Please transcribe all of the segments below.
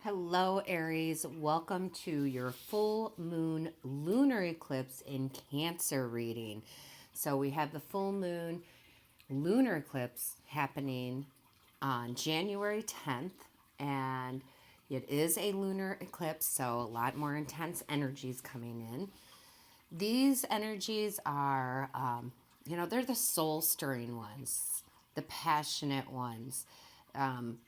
Hello, Aries. Welcome to your full moon lunar eclipse in Cancer reading. So, we have the full moon lunar eclipse happening on January 10th, and it is a lunar eclipse, so a lot more intense energies coming in. These energies are, they're the soul stirring ones, the passionate ones. Um,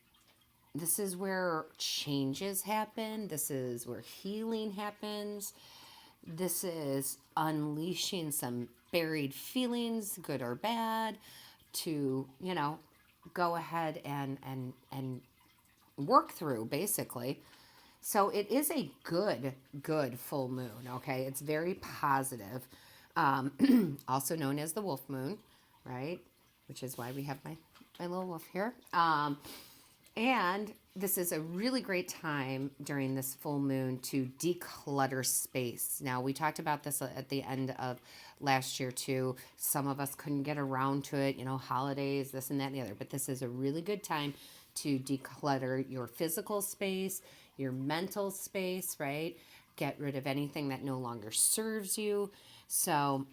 this is where changes happen. This is where healing happens. This is unleashing some buried feelings, good or bad, to, go ahead and work through basically. So it is a good full moon, okay? It's very positive. Also known as the wolf moon, right? Which is why we have my little wolf here. And this is a really great time during this full moon to declutter space. Now, we talked about this at the end of last year too. Some of us couldn't get around to it, holidays, this and that and the other. But this is a really good time to declutter your physical space, your mental space, right? Get rid of anything that no longer serves you. So,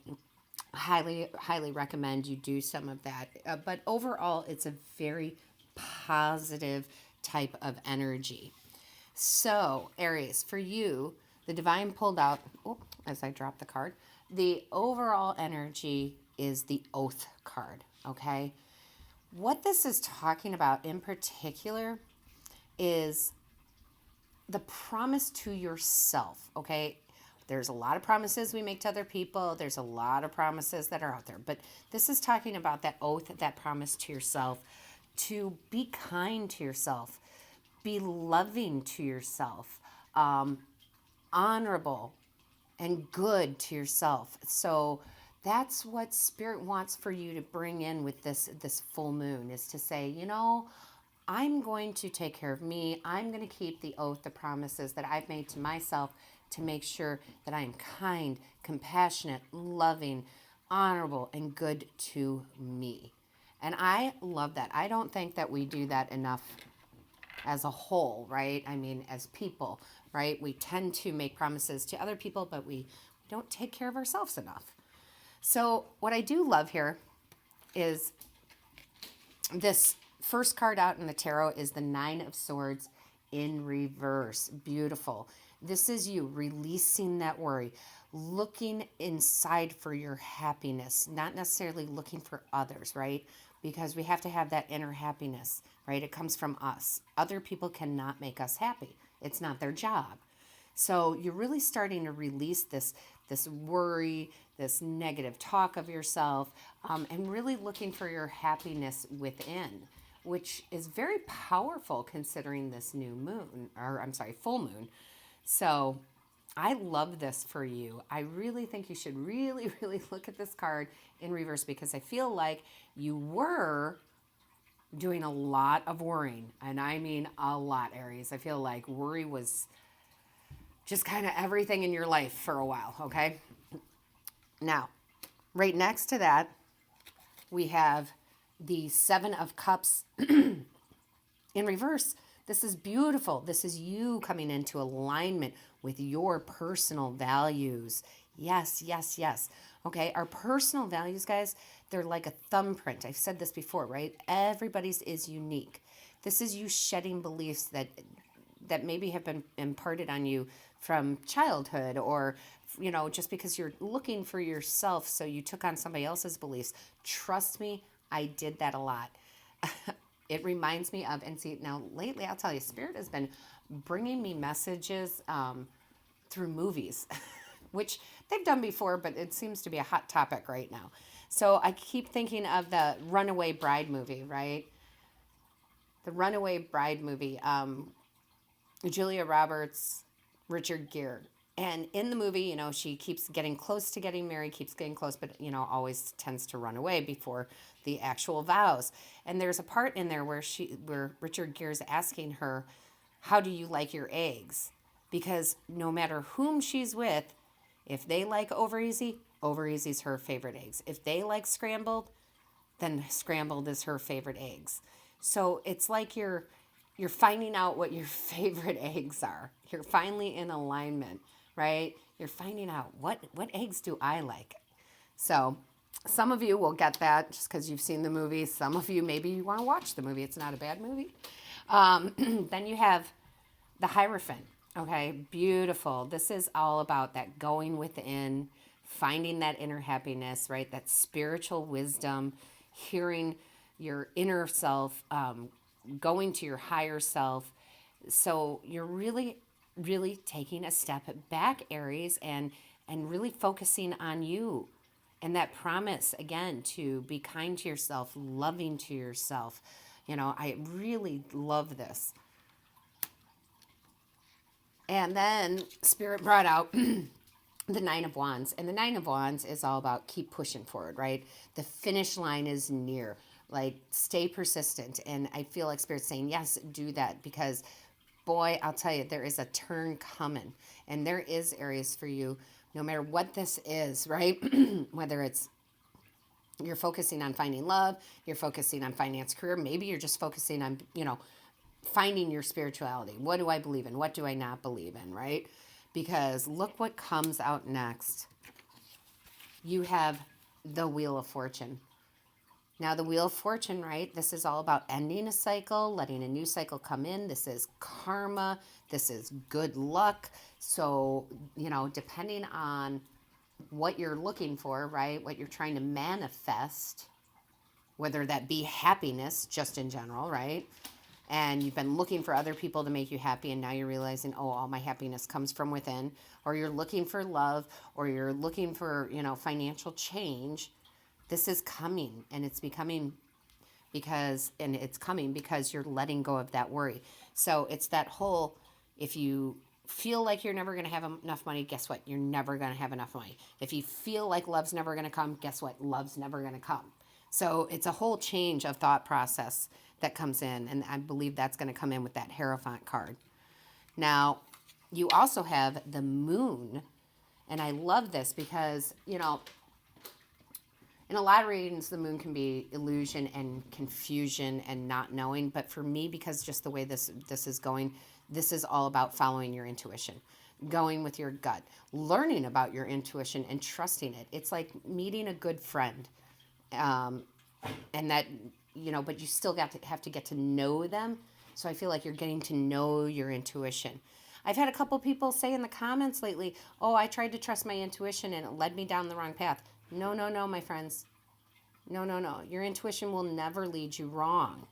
highly recommend you do some of that. But overall, it's a very positive type of energy. So, Aries, for you, the divine pulled out, as I dropped the card, the overall energy is the oath card, okay? What this is talking about in particular is the promise to yourself, okay? There's a lot of promises we make to other people. There's a lot of promises that are out there. But this is talking about that oath, that promise to yourself to be kind to yourself, be loving to yourself, honorable and good to yourself. So that's what Spirit wants for you to bring in with this full moon, is to say, I'm going to take care of me. I'm going to keep the oath, the promises that I've made to myself to make sure that I am kind, compassionate, loving, honorable, and good to me. And I love that. I don't think that we do that enough as a whole, right? I mean, as people, right? We tend to make promises to other people, but we don't take care of ourselves enough. So, what I do love here is this first card out in the tarot is the Nine of Swords in reverse. Beautiful. This is you releasing that worry, looking inside for your happiness, not necessarily looking for others, right? Because we have to have that inner happiness, right? It comes from us. Other people cannot make us happy. It's not their job. So you're really starting to release this worry, this negative talk of yourself, and really looking for your happiness within, which is very powerful considering this new moon, or I'm sorry, full moon. So I love this for you. I really think you should really look at this card in reverse, because I feel like you were doing a lot of worrying. And I mean a lot, Aries. I feel like worry was just kind of everything in your life for a while, okay? Now, right next to that, we have the Seven of Cups in reverse. This is beautiful. This is you coming into alignment with your personal values. Yes, yes, yes. Okay, our personal values, guys, they're like a thumbprint. I've said this before, right? Everybody's is unique. This is you shedding beliefs that maybe have been imparted on you from childhood, or just because you're looking for yourself, so you took on somebody else's beliefs. Trust me, I did that a lot. It reminds me of, and see, now lately, I'll tell you, Spirit has been bringing me messages through movies, which they've done before, but it seems to be a hot topic right now. So I keep thinking of the Runaway Bride movie, right? The Runaway Bride movie, Julia Roberts, Richard Gere. And in the movie, she keeps getting close to getting married, keeps getting close, but, always tends to run away before the actual vows. And there's a part in there where Richard Gere is asking her, how do you like your eggs? Because no matter whom she's with, if they like over easy's her favorite eggs. If they like scrambled, then scrambled is her favorite eggs. So it's like you're You're finding out what your favorite eggs are. You're finally in alignment, right? You're finding out what eggs do I like. So some of you will get that just because you've seen the movie. Some of you, maybe you want to watch the movie. It's not a bad movie. Then you have the Hierophant. Okay, beautiful. This is all about that going within, finding that inner happiness, right? That spiritual wisdom, hearing your inner self, going to your higher self. So you're really, really taking a step back, Aries, and really focusing on you. And that promise, again, to be kind to yourself, loving to yourself. I really love this. And then Spirit brought out the Nine of Wands. And the Nine of Wands is all about keep pushing forward, right? The finish line is near. Like, stay persistent. And I feel like Spirit's saying, yes, do that. Because, boy, I'll tell you, there is a turn coming. And there is Aries for you, no matter what this is, right? Whether it's you're focusing on finding love, you're focusing on finance, career. Maybe you're just focusing on, finding your spirituality. What do I believe in? What do I not believe in, right? Because look what comes out next. You have the Wheel of Fortune. Now, the Wheel of Fortune, right? This is all about ending a cycle, letting a new cycle come in. This is karma. This is good luck. So, depending on what you're looking for, right? What you're trying to manifest, whether that be happiness just in general, right? And you've been looking for other people to make you happy, and now you're realizing, oh, all my happiness comes from within. Or you're looking for love, or you're looking for, financial change. This is coming, and it's coming because you're letting go of that worry. So it's that whole, if you feel like you're never going to have enough money, guess what? You're never going to have enough money. If you feel like love's never going to come, guess what? Love's never going to come. So it's a whole change of thought process that comes in, and I believe that's going to come in with that Hierophant card. Now, you also have the Moon, and I love this because, in a lot of readings, the Moon can be illusion and confusion and not knowing, but for me, because just the way this is going, this is all about following your intuition, going with your gut, learning about your intuition and trusting it. It's like meeting a good friend, and that, but you still have to get to know them. So I feel like you're getting to know your intuition. I've had a couple people say in the comments lately, oh, I tried to trust my intuition and it led me down the wrong path. No, my friends. No. Your intuition will never lead you wrong.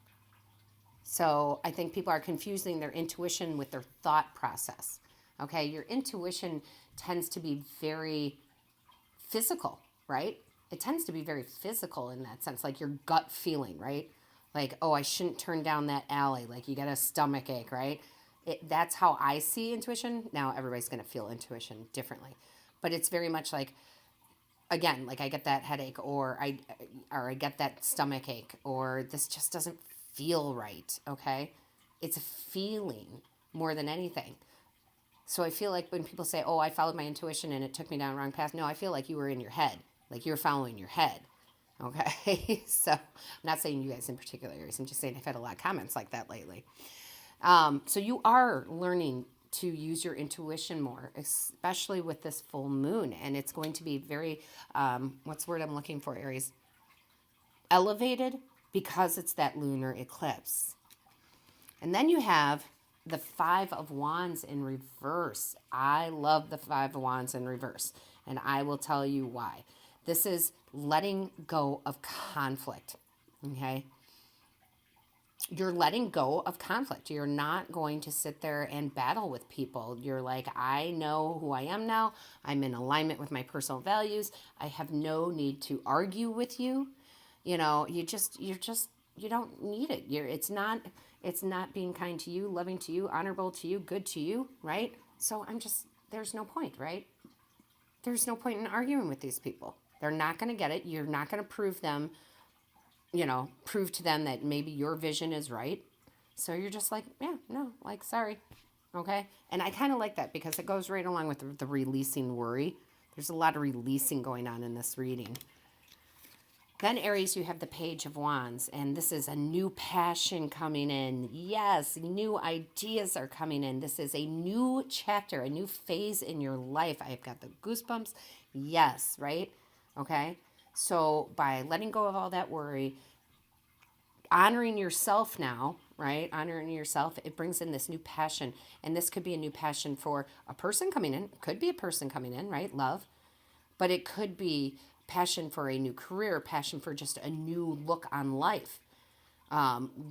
So I think people are confusing their intuition with their thought process. Okay, your intuition tends to be very physical, right? It tends to be very physical in that sense, like your gut feeling, right? Like, oh, I shouldn't turn down that alley. Like you get a stomach ache, right? That's how I see intuition. Now everybody's going to feel intuition differently, but it's very much like, again, like I get that headache, or I get that stomach ache, or this just doesn't feel right. Okay, it's a feeling more than anything. So I feel like when people say, oh, I followed my intuition and it took me down the wrong path. No, I feel like you were in your head. Like you're following your head. Okay. So I'm not saying you guys in particular areas. I'm just saying I've had a lot of comments like that lately. So you are learning to use your intuition more, especially with this full moon. And it's going to be very, what's the word I'm looking for, Aries? Elevated, because it's that lunar eclipse. And then you have the Five of Wands in reverse. I love the Five of Wands in reverse, and I will tell you why. This is letting go of conflict, okay? You're letting go of conflict. You're not going to sit there and battle with people. You're like, I know who I am now. I'm in alignment with my personal values. I have no need to argue with you. You don't need it. It's not being kind to you, loving to you, honorable to you, good to you, right? So there's no point, right? There's no point in arguing with these people. They're not going to get it. You're not going to prove to them that maybe your vision is right. So you're just like, yeah, no, like, sorry. Okay. And I kind of like that because it goes right along with the releasing worry. There's a lot of releasing going on in this reading. Then Aries, you have the Page of Wands, and this is a new passion coming in. Yes, new ideas are coming in. This is a new chapter, a new phase in your life. I've got the goosebumps. Yes, right? Okay. So by letting go of all that worry, honoring yourself now, right? Honoring yourself, it brings in this new passion. And this could be a new passion for a person coming in. Could be a person coming in, right? Love. But it could be passion for a new career, passion for just a new look on life.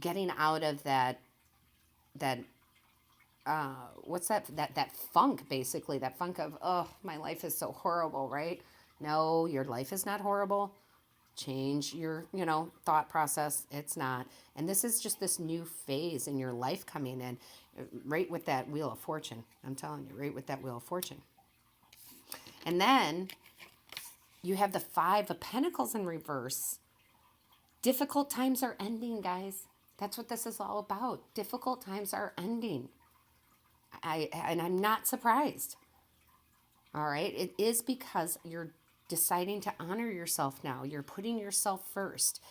Getting out of that what's that funk, basically, that funk of, oh, my life is so horrible, right? No, your life is not horrible. Change your, thought process. It's not. And this is just this new phase in your life coming in, right with that Wheel of Fortune. I'm telling you, right with that Wheel of Fortune. And then you have the Five of Pentacles in reverse. Difficult times are ending, guys. That's what this is all about. Difficult times are ending. And I'm not surprised. All right. It is because you're deciding to honor yourself now. You're putting yourself first.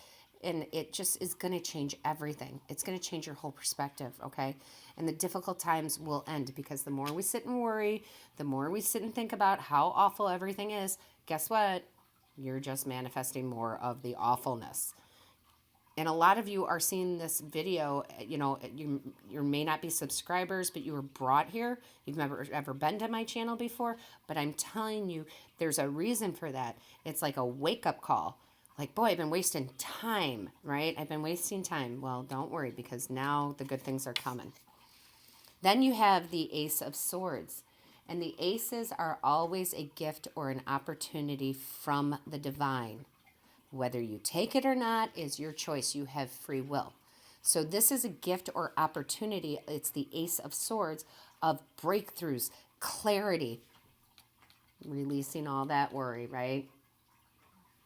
And it just is going to change everything. It's going to change your whole perspective, okay? And the difficult times will end, because the more we sit and worry, the more we sit and think about how awful everything is, guess what? You're just manifesting more of the awfulness. And a lot of you are seeing this video, you may not be subscribers, but you were brought here. You've never ever been to my channel before, but I'm telling you, there's a reason for that. It's like a wake-up call. Like, boy, I've been wasting time, right? I've been wasting time. Well, don't worry, because now the good things are coming. Then you have the Ace of Swords. And the aces are always a gift or an opportunity from the divine. Whether you take it or not is your choice. You have free will. So this is a gift or opportunity. It's the Ace of Swords of breakthroughs, clarity, releasing all that worry, right?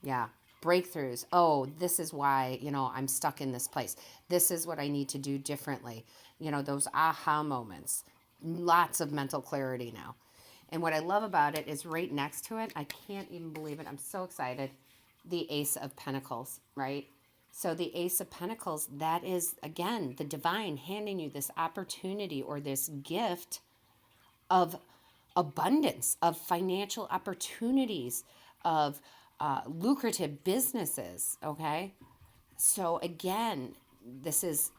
Yeah. Breakthroughs. Oh, this is why, I'm stuck in this place. This is what I need to do differently. Those aha moments. Lots of mental clarity now. And what I love about it is right next to it, I can't even believe it. I'm so excited. The Ace of Pentacles, right? So the Ace of Pentacles, that is, again, the divine handing you this opportunity or this gift of abundance, of financial opportunities, of lucrative businesses, okay? So again, this is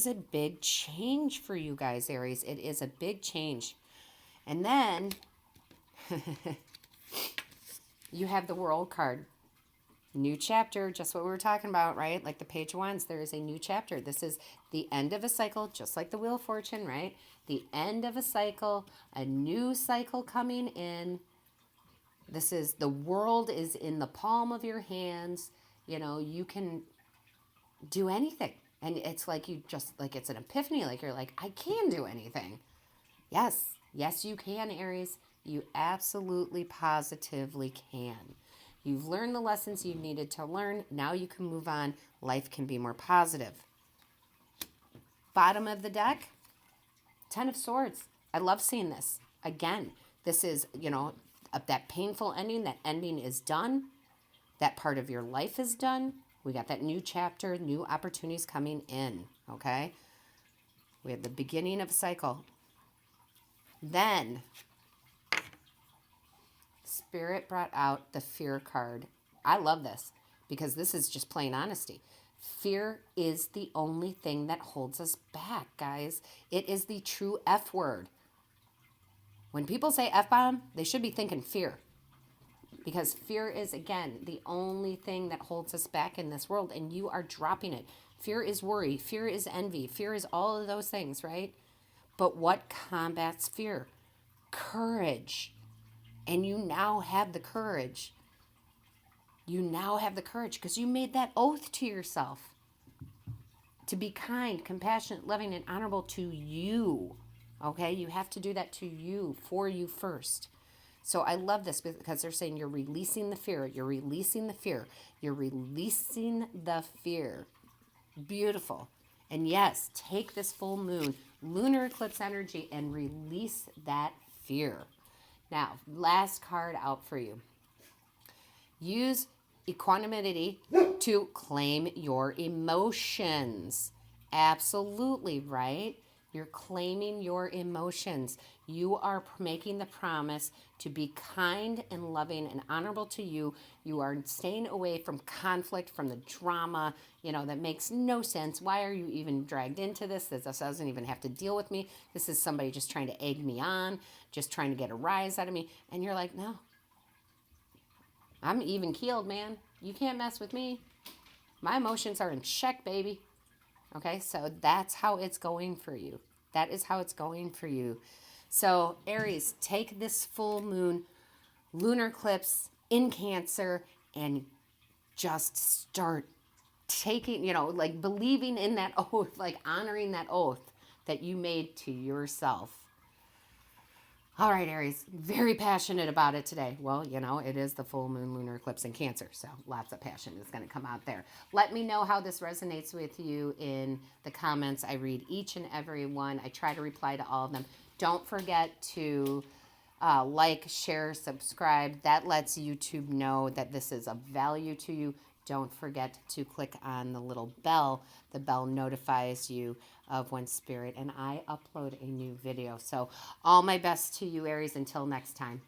a big change for you guys, Aries. It is a big change. And then you have the World card. New chapter, just what we were talking about, right? Like the Page of Wands, there is a new chapter. This is the end of a cycle, just like the Wheel of Fortune, right? The end of a cycle, a new cycle coming in. This is, the world is in the palm of your hands. You can do anything. And it's like it's an epiphany. Like you're like, I can do anything. Yes, you can, Aries. You absolutely, positively can. You've learned the lessons you needed to learn. Now you can move on. Life can be more positive. Bottom of the deck, Ten of Swords. I love seeing this. Again, this is, that painful ending. That ending is done. That part of your life is done. We got that new chapter, new opportunities coming in, okay? We have the beginning of a cycle. Then Spirit brought out the Fear card. I love this because this is just plain honesty. Fear is the only thing that holds us back, guys. It is the true F word. When people say F-bomb, they should be thinking fear. Because fear is, again, the only thing that holds us back in this world, and you are dropping it. Fear is worry. Fear is envy. Fear is all of those things, right? But what combats fear? Courage. And you now have the courage. You now have the courage because you made that oath to yourself to be kind, compassionate, loving, and honorable to you. Okay? You have to do that to you, for you first. So I love this because they're saying you're releasing the fear. You're releasing the fear. You're releasing the fear. Beautiful. And yes, take this full moon, lunar eclipse energy, and release that fear. Now, last card out for you. Use equanimity to claim your emotions. Absolutely, right? You're claiming your emotions. You are making the promise to be kind and loving and honorable to you. You are staying away from conflict, from the drama, that makes no sense. Why are you even dragged into this? This doesn't even have to deal with me. This is somebody just trying to egg me on, just trying to get a rise out of me. And you're like, no, I'm even keeled, man. You can't mess with me. My emotions are in check, baby. Okay, so that's how it's going for you. That is how it's going for you. So, Aries, take this full moon, lunar eclipse in Cancer, and just start taking, like believing in that oath, like honoring that oath that you made to yourself. All right, Aries, very passionate about it today. Well, it is the full moon lunar eclipse in Cancer, so lots of passion is going to come out there. Let me know how this resonates with you in the comments. I read each and every one. I try to reply to all of them. Don't forget to like, share, subscribe. That lets YouTube know that this is of value to you. Don't forget to click on the little bell. The bell notifies you of when Spirit and I upload a new video. So all my best to you, Aries. Until next time.